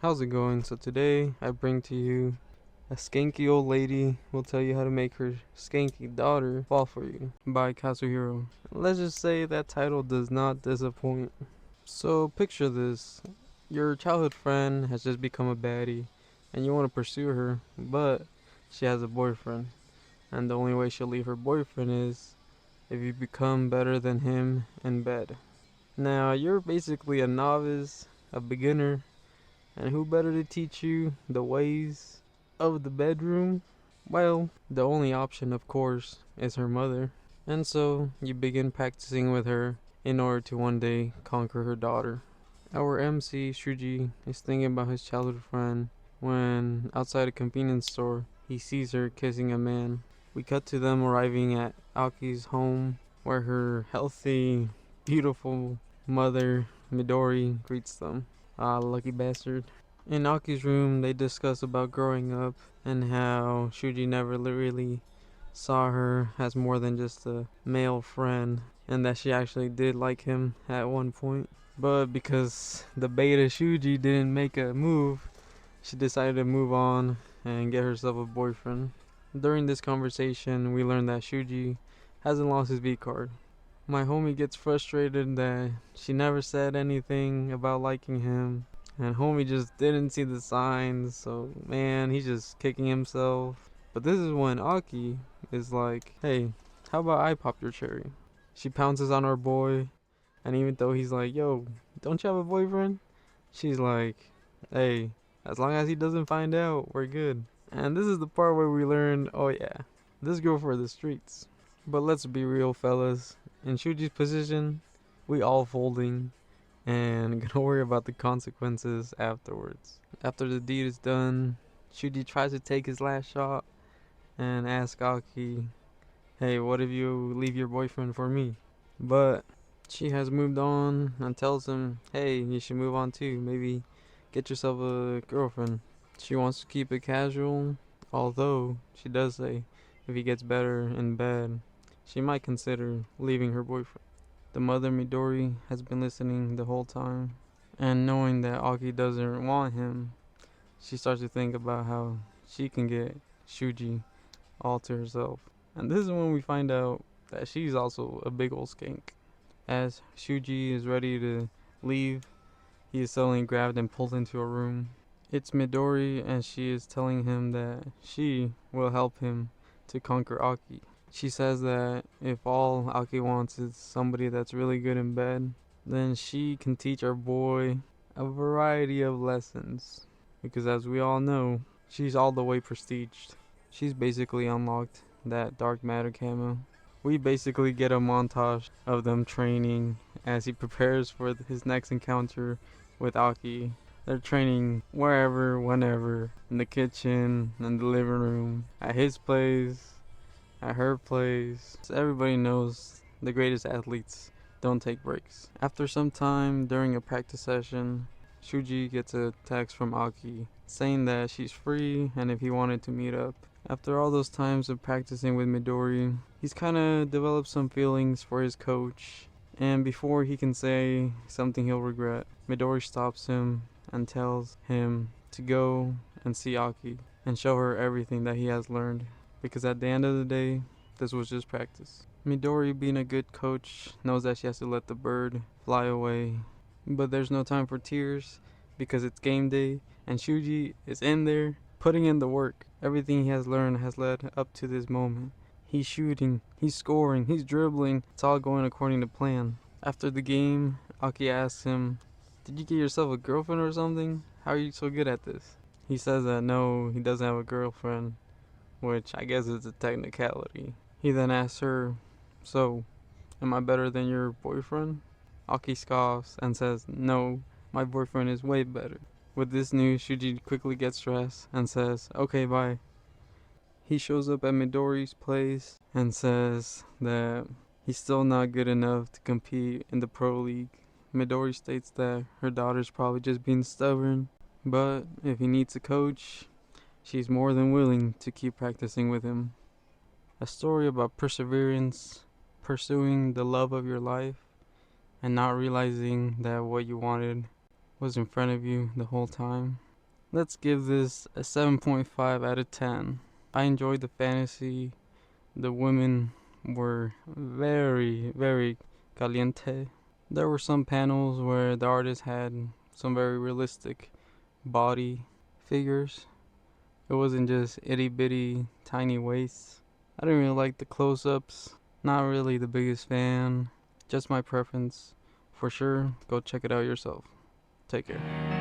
How's it going? So today I bring to you a skanky old lady will tell you how to make her skanky daughter fall for you by Kazuhiro. Let's just say that title does not disappoint. So picture this. Your childhood friend has just become a baddie and you want to pursue her, but she has a boyfriend. And the only way she'll leave her boyfriend is if you become better than him in bed. Now you're basically a novice, a beginner, and who better to teach you the ways of the bedroom? Well, the only option, of course, is her mother. And so you begin practicing with her in order to one day conquer her daughter. Our MC, Shuji, is thinking about his childhood friend when, outside a convenience store, he sees her kissing a man. We cut to them arriving at Aoki's home, where her healthy, beautiful mother, Midori, greets them. Ah, lucky bastard. In Aoki's room, they discuss about growing up and how Shuji never really saw her as more than just a male friend, and that she actually did like him at one point. But because the beta Shuji didn't make a move, she decided to move on and get herself a boyfriend. During this conversation, we learn that Shuji hasn't lost his V card. My homie gets frustrated that she never said anything about liking him, and homie just didn't see the signs, so man, he's just kicking himself. But this is when Aki is like, hey, how about I pop your cherry? She pounces on our boy, and even though he's like, yo, don't you have a boyfriend? She's like, hey, as long as he doesn't find out, we're good. And this is the part where we learn, oh yeah, this girl for the streets. But let's be real, fellas. In Shuji's position, we all folding and gonna worry about the consequences afterwards. After the deed is done, Shuji tries to take his last shot and asks Aki, hey, what if you leave your boyfriend for me? But she has moved on and tells him, hey, you should move on too. Maybe get yourself a girlfriend. She wants to keep it casual, although she does say if he gets better in bed, she might consider leaving her boyfriend. The mother Midori has been listening the whole time, and knowing that Aki doesn't want him, she starts to think about how she can get Shuji all to herself. And this is when we find out that she's also a big old skank. As Shuji is ready to leave, he is suddenly grabbed and pulled into a room. It's Midori, and she is telling him that she will help him to conquer Aki. She says that if all Aki wants is somebody that's really good in bed, then she can teach our boy a variety of lessons. Because as we all know, she's all the way prestiged. She's basically unlocked that dark matter camo. We basically get a montage of them training as he prepares for his next encounter with Aki. They're training wherever, whenever, in the kitchen, in the living room, at his place, at her place. So everybody knows the greatest athletes don't take breaks. After some time during a practice session, Shuji gets a text from Aki saying that she's free and if he wanted to meet up. After all those times of practicing with Midori, he's kinda developed some feelings for his coach, and before he can say something he'll regret, Midori stops him and tells him to go and see Aki and show her everything that he has learned. Because at the end of the day, this was just practice. Midori, being a good coach, knows that she has to let the bird fly away. But there's no time for tears because it's game day and Shuji is in there putting in the work. Everything he has learned has led up to this moment. He's shooting, he's scoring, he's dribbling. It's all going according to plan. After the game, Aki asks him, did you get yourself a girlfriend or something? How are you so good at this? He says that no, he doesn't have a girlfriend, which I guess is a technicality. He then asks her, so, am I better than your boyfriend? Aki scoffs and says, no, my boyfriend is way better. With this news, Shuji quickly gets dressed and says, okay, bye. He shows up at Midori's place and says that he's still not good enough to compete in the pro league. Midori states that her daughter's probably just being stubborn, but if he needs a coach, she's more than willing to keep practicing with him. A story about perseverance, pursuing the love of your life, and not realizing that what you wanted was in front of you the whole time. Let's give this a 7.5 out of 10. I enjoyed the fantasy. The women were very, very caliente. There were some panels where the artist had some very realistic body figures. It wasn't just itty bitty tiny waists. I didn't really like the close ups. Not really the biggest fan. Just my preference. For sure, go check it out yourself. Take care.